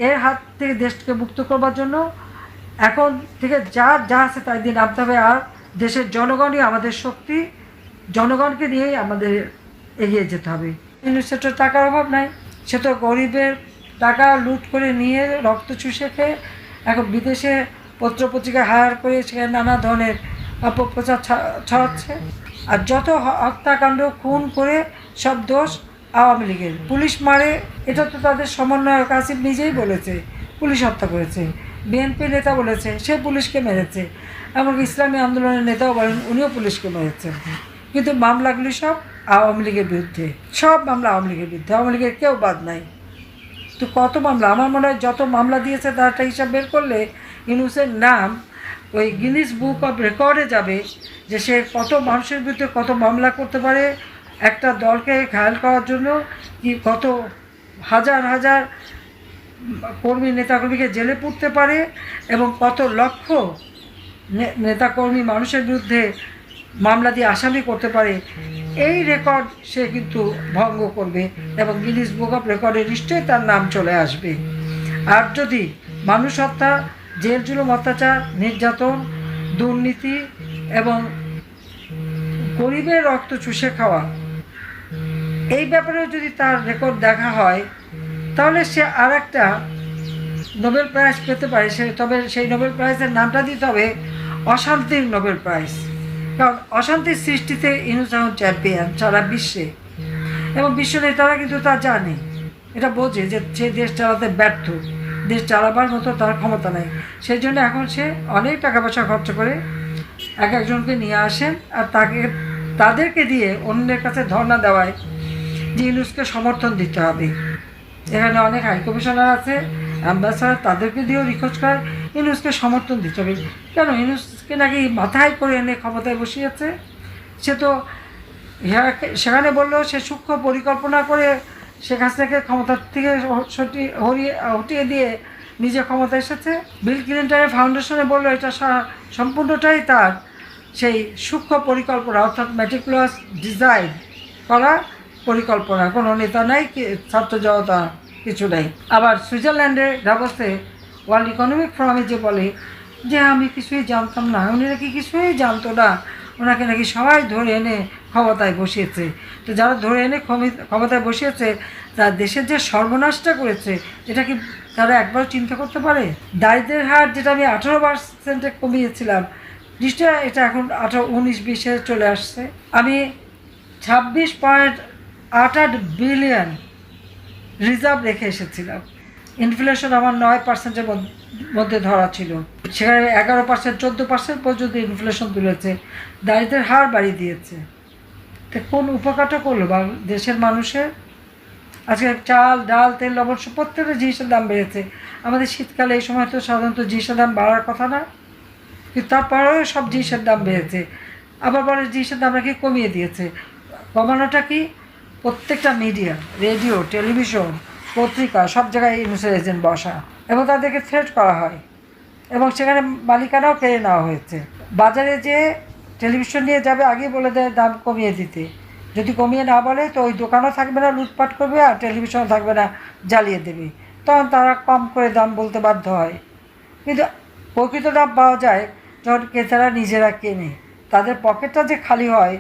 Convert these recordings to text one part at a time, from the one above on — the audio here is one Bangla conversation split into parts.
এর হাত থেকে দেশকে মুক্ত করবার জন্য এখন থেকে যা আছে তাই দিয়ে নামতে হবে। আর দেশের জনগণই আমাদের শক্তি, জনগণকে নিয়েই আমাদের এগিয়ে যেতে হবে। সে তো টাকার অভাব নাই, সে তো গরিবের টাকা লুট করে নিয়ে রক্ত চুষে খেয়ে এখন বিদেশে পত্রপত্রিকা হায়ার করে সেখানে নানা ধরনের অপপ্রচার ছড়াচ্ছে। আর যত হত্যাকাণ্ড খুন করে সব দোষ আওয়ামী লীগের। পুলিশ মারে, এটা তো তাদের সমন্বয়ক আসিফ নিজেই বলেছে পুলিশ হত্যা করেছে। বিএনপি নেতা বলেছে সে পুলিশকে মেরেছে। এমনকি ইসলামী আন্দোলনের নেতাও বলেন উনিও পুলিশকে মেরেছেন। কিন্তু মামলাগুলি সব আওয়ামী লীগের বিরুদ্ধে, সব মামলা আওয়ামী লীগের বিরুদ্ধে, আওয়ামী লীগের কেউ বাদ নাই। তো কত মামলা, আমার মনে হয় যত মামলা দিয়েছে তার একটা হিসাব বের করলে ইউনূসের নাম ওই গিনিস বুক অফ রেকর্ডে যাবে, যে সে কত মানুষের বিরুদ্ধে কত মামলা করতে পারে, একটা দলকে ঘায়াল করার জন্য কি কত হাজার হাজার কর্মী নেতাকর্মীকে জেলে পুরতে পারে, এবং কত লক্ষ নেতাকর্মী মানুষের বিরুদ্ধে মামলা দিয়ে আসামি করতে পারে। এই রেকর্ড সে কিন্তু ভঙ্গ করবে এবং গিনিস বুক অফ রেকর্ডে নিশ্চয়ই তার নাম চলে আসবে। আর যদি মানুষ হত্যা, জেল জুলুম, অত্যাচার, নির্যাতন, দুর্নীতি এবং গরিবের রক্ত চুষে খাওয়া, এই ব্যাপারেও যদি তার রেকর্ড দেখা হয় তাহলে সে আর একটা নোবেল প্রাইজ পেতে পারে। তবে সেই নোবেল প্রাইজের নামটা দিতে হবে অশান্তির নোবেল প্রাইজ। কারণ অশান্তির সৃষ্টিতে ইউনূস চ্যাম্পিয়ন সারা বিশ্বে, এবং বিশ্ব নেতারা কিন্তু তা জানে, এটা বোঝে যে সে দেশ চালাতে ব্যর্থ, দেশ চালাবার মতো তার ক্ষমতা নেই। সেই জন্য এখন সে অনেক টাকা পয়সা খরচ করে একজনকে নিয়ে আসেন আর তাদেরকে দিয়ে অন্যের কাছে ধর্ণা দেওয়ায় যে ইউনূসকে সমর্থন দিতে হবে। এখানে অনেক হাই কমিশনার আছে, অ্যাম্বাসাডার, তাদেরকে দিয়েও রিকোয়েস্ট করে ইউনূসকে সমর্থন দিতে হবে। কেন? ইউনূসকে নাকি মাথায় করে এনে ক্ষমতায় বসিয়েছে। সে তো সেখানে বললেও সে সূক্ষ্ম পরিকল্পনা করে শেখ হাসিনাকে ক্ষমতার থেকে হটিয়ে দিয়ে নিজে ক্ষমতা এসেছে। বিল ক্লিন্টনের ফাউন্ডেশনে বললো এটা সম্পূর্ণটাই তার সেই সূক্ষ্ম পরিকল্পনা, অর্থাৎ ম্যাটিকুলাস ডিজাইন করা পরিকল্পনা। কোনো নেতা নাই, ছাত্র জনতা কিছু নেই। আবার সুইজারল্যান্ডের ডাভোসে ওয়ার্ল্ড ইকোনমিক ফোরামে যে বলে যে আমি কিছুই জানতাম না, উনি নাকি কিছুই জানতো না, ওনাকে নাকি সবাই ধরে এনে ক্ষমতায় বসিয়েছে। তো যারা ধরে এনে ক্ষমতায় বসিয়েছে তার দেশের যে সর্বনাশটা করেছে, এটা কি তারা একবার চিন্তা করতে পারে? দারিদ্রের হার যেটা আমি 18% কমিয়েছিলাম, নিশ্চয় এটা এখন 19-20-এ চলে আসছে। আমি 26.88 বিলিয়ন রিজার্ভ রেখে এসেছিলাম। ইনফ্লেশন আমার 9%-এর মধ্যে ধরা ছিল, সেখানে 11%, 14% পর্যন্ত ইনফ্লেশন তুলেছে, দারিদ্রের হার বাড়িয়ে দিয়েছে। তো কোন উপকারটা করলো দেশের মানুষের? আজকে চাল, ডাল, তেল, লবণ প্রত্যেকটা জিনিসের দাম বেড়েছে। আমাদের শীতকালে এই সময় তো সাধারণত জিনিসের দাম বাড়ার কথা না, কিন্তু তারপরেও সব জিনিসের দাম বেড়েছে। আবার বলে জিনিসের দাম নাকি কমিয়ে দিয়েছে। কমানোটা কি? প্রত্যেকটা মিডিয়া, রেডিও, টেলিভিশন, পত্রিকা, সব জায়গায় ইউনূসের এজেন্ট বসা, এবং তাদেরকে থ্রেট করা হয়, এবং সেখানে মালিকানাও কেড়ে নেওয়া হয়েছে। বাজারে যে টেলিভিশন নিয়ে যাবে আগেই বলে দেয় দাম কমিয়ে দিতে, যদি কমিয়ে না বলে তো ওই দোকানও থাকবে না, লুটপাট করবে, আর টেলিভিশনও থাকবে না, জ্বালিয়ে দেবে। তখন তারা কম করে দাম বলতে বাধ্য হয়। কিন্তু প্রকৃত দাম পাওয়া যায় যখন ক্রেতারা নিজেরা কেনে, তাদের পকেটটা যে খালি হয়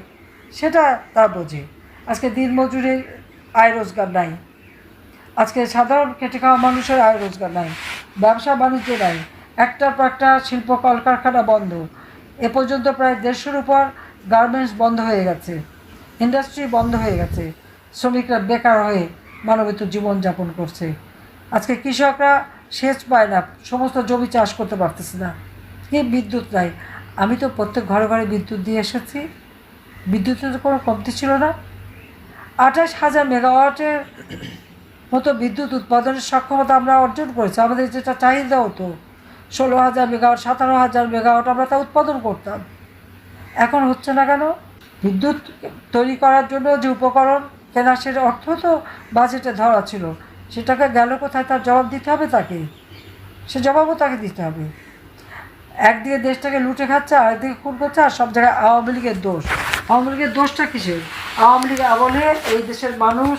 সেটা তারা বোঝে। আজকে দিনমজুরের আয় রোজগার নাই, আজকে সাধারণ খেটে খাওয়া মানুষের আয় রোজগার নাই, ব্যবসা বাণিজ্য নাই, একটার পর একটা শিল্প কলকারখানা বন্ধ। এ পর্যন্ত প্রায় 150-এর উপর গার্মেন্টস বন্ধ হয়ে গেছে, ইন্ডাস্ট্রি বন্ধ হয়ে গেছে, শ্রমিকরা বেকার হয়ে মানবিত জীবনযাপন করছে। আজকে কৃষকরা সেচ পায় না, সমস্ত জমি চাষ করতে পারতেছে না, কি বিদ্যুৎ নাই। আমি তো প্রত্যেক ঘরে ঘরে বিদ্যুৎ দিয়ে এসেছি, বিদ্যুতের তো কোনো কমতি ছিল না। 28,000 মেগাওয়াটের মতো বিদ্যুৎ উৎপাদনের সক্ষমতা আমরা অর্জন করেছি। আমাদের যেটা চাহিদা হতো 16,000 মেগাওয়াট, 17,000 মেগাওয়াট, আমরা তা উৎপাদন করতাম। এখন হচ্ছে না কেন? বিদ্যুৎ তৈরি করার জন্য যে উপকরণ কেনা, সেটা অর্থ তো বাজেটে ধরা ছিল, সেটাকে গেল কোথায়? তার জবাব দিতে হবে তাকে, সে জবাবও তাকে দিতে হবে। একদিকে দেশটাকে লুটে খাচ্ছে, আরেকদিকে খুন করছে, আর সব জায়গায় আওয়ামী লীগের দোষ। আওয়ামী লীগের দোষটা কিসের? আওয়ামী লীগ আমলে এই দেশের মানুষ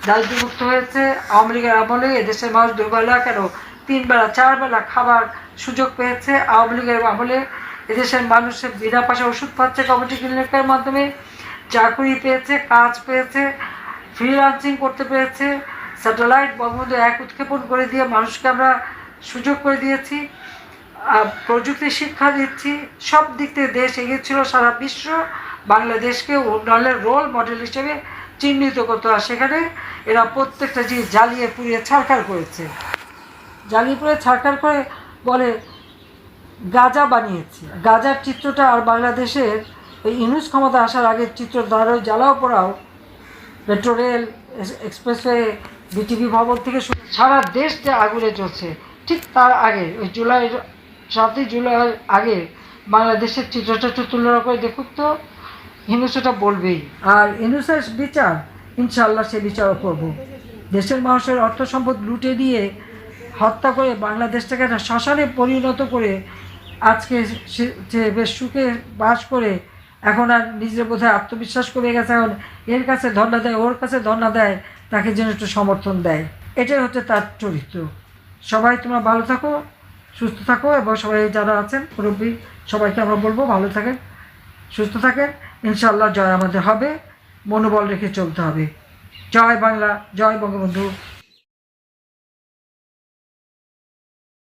দারিদ্র্যমুক্ত হয়েছে। আওয়ামী লীগের আমলে এদেশের মানুষ দুবেলা কেন 3 বেলা 4 বেলা খাবার সুযোগ পেয়েছে। আওয়ামী লীগের আমলে এদেশের মানুষের বিনা পয়সা ওষুধ পাচ্ছে কমিউনিটি ক্লিনিকের মাধ্যমে, চাকরি পেয়েছে, কাজ পেয়েছে, ফ্রিল্যান্সিং করতে পেরেছে। স্যাটেলাইট বঙ্গবন্ধু 1 উৎক্ষেপণ করে দিয়ে মানুষকে আমরা সুযোগ করে দিয়েছি। প্রযুক্তি শিক্ষা দিচ্ছি। সব দিক থেকে দেশ এগিয়েছিল। সারা বিশ্ব বাংলাদেশকে উন্নয়নের রোল মডেল হিসেবে চিহ্নিত করতো। আর সেখানে এরা প্রত্যেকটা জিনিস জ্বালিয়ে পুড়িয়ে ছারখার করেছে। জ্বালিয়ে পুড়িয়ে ছারখার করে বলে গাজা বানিয়েছে। গাজার চিত্রটা আর বাংলাদেশের এই ইউনুস ক্ষমতা আসার আগের চিত্র দ্বারা জ্বালাও পোড়াও, মেট্রো রেল, এক্সপ্রেসওয়ে, বিটিভি ভবন থেকে সারা দেশ যে আগুনে চলছে, ঠিক তার আগে ওই 7ই জুলাই আগে বাংলাদেশের চিত্রটা একটু তুলনা করে দেখুক তো। ইউনুস ওটা বলবেই। আর ইউনুসের বিচার ইনশাআল্লাহ সে বিচারও করব। দেশের মানুষের অর্থ সম্পদ লুটে দিয়ে হত্যা করে বাংলাদেশটাকে একটা শ্মশানে পরিণত করে আজকে সে বেশ সুখে বাস করে এখন আর নিজের বোধহয় আত্মবিশ্বাস করে গেছে। এখন এর কাছে ধর্ণা দেয়, ওর কাছে ধর্ণা দেয়, তাকে যেন একটু সমর্থন দেয়। এটাই হচ্ছে তার চরিত্র। সবাই তোমরা ভালো থাকো, সুস্থ থাকো, এবং সবাই যারা আছেন মুরব্বী সবাইকে আমরা বলবো ভালো থাকেন, সুস্থ থাকেন। ইনশাআল্লাহ জয় আমাদের হবে। মনোবল রেখে চলতে হবে। জয় বাংলা, জয় বঙ্গবন্ধু।